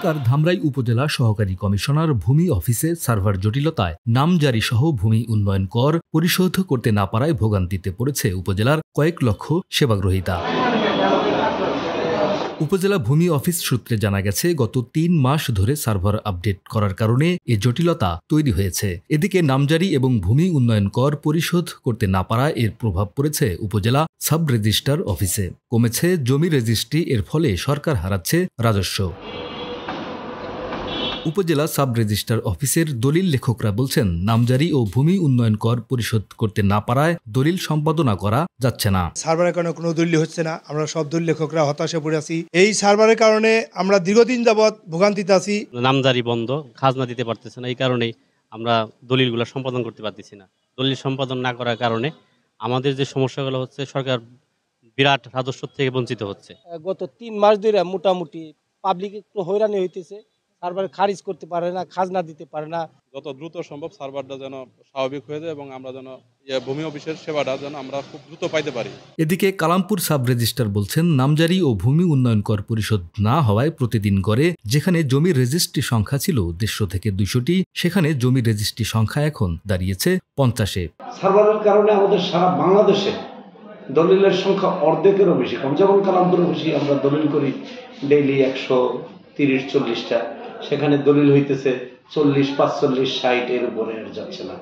ঢাকার ধামরাই উপজেলা সহকারী কমিশনার ভূমি অফিসে সার্ভার জটিলতায় নামজারি সহ ভূমি উন্নয়ন কর পরিশোধ করতে না পারায় ভোগান্তিতে পড়েছে উপজেলার কয়েক লক্ষ সেবাগ্রহীতা। উপজেলা ভূমি অফিস সূত্রে জানা গেছে, গত ৩ মাস ধরে সার্ভার আপডেট করার কারণে এ জটিলতা তৈরি হয়েছে। এদিকে নামজারি এবং ভূমি উন্নয়ন কর পরিশোধ করতে না পারায় এর প্রভাব পড়েছে উপজেলা সাব রেজিস্ট্রার অফিসে। কমেছে জমি রেজিস্ট্রি, এর ফলে সরকার হারাচ্ছে রাজস্ব। উপজেলা সাব রেজিস্ট্রার অফিসের দলিল লেখকরা বলছেন, নামজারি ও ভূমি উন্নয়ন কর পরিশোধ করতে না পারায় দলিল সম্পাদনা করা যাচ্ছে না। সার্ভারের কারণে কোনো দলিল হচ্ছে না। আমরা সব দলিল লেখকরা হতাশে পড়ে আছি। এই সার্ভারের কারণে আমরা দীর্ঘদিন যাবৎ ভোগান্তিতে আছি। নামজারি বন্ধ, খাজনা দিতে পারতেছে না, এই কারণেই আমরা দলিলগুলো সম্পাদন করতে পারতেছি না। দলিল সম্পাদন না করার কারণে আমাদের যে সমস্যাগুলো হচ্ছে, সরকার বিরাট রাজস্ব থেকে বঞ্চিত হচ্ছে। গত ৩ মাস ধরে মোটামুটি পাবলিক একটু হয়রানি হইতেছে। সার্ভার খারিজ করতে পারে না, খাজনা দিতে পারে না। যত দ্রুত সম্ভব সার্ভারটা যেন স্বাভাবিক হয়ে যায় এবং আমরা যেন ভূমি অফিসের সেবাটা যেন আমরা খুব দ্রুত পাইতে পারি। এদিকে কালামপুর সাব রেজিস্ট্রার বলছেন, নামজারি ও ভূমি উন্নয়ন কর পরিশোধ না হওয়ায় প্রতিদিন গড়ে যেখানে জমির রেজিস্ট্রি সংখ্যা ছিল 150 থেকে 200টি, সেখানে জমির রেজিস্ট্রি সংখ্যা এখন দাঁড়িয়েছে 50-এ। সার্ভারের কারণে আমাদের সারা বাংলাদেশে দলিলের সংখ্যা অর্ধেকেরও বেশি কম। যেমন কালামপুর অফিসে আমরা দলিল করি ডেইলি 130-40টা, সেখানে দলিল হইতেছে 40, 45, 60 এর উপরে যাচ্ছে না,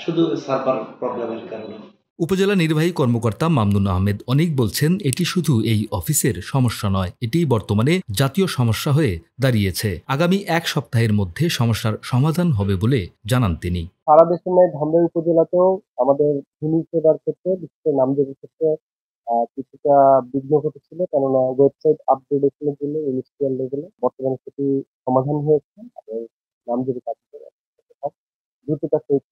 শুধু সার্ভার প্রবলেমের কারণে। উপজেলা নির্বাহী কর্মকর্তা মামুনুল আহমেদ অনিক বলছেন, এটি শুধু এই অফিসের সমস্যা নয়, এটি বর্তমানে জাতীয় সমস্যা হয়ে দাঁড়িয়েছে। আগামী 1 সপ্তাহের মধ্যে সমস্যার সমাধান হবে বলে জানান তিনি। সারা দেশের ন্যায় ধামরাই উপজেলাতেও আমাদের ভূমি সেবার ক্ষেত্রে, বিশেষ করে নামজারির ক্ষেত্রে কিছুটা বিঘ্ন ঘটেছিল, কেননা ওয়েবসাইট আপগ্রেডেশনের জন্য মিনিস্ট্রিয়াল লেভেলে বর্তমানে সেটি সমাধান হয়েছে এবং নামজারি কার্যকর দ্রুততার সহিত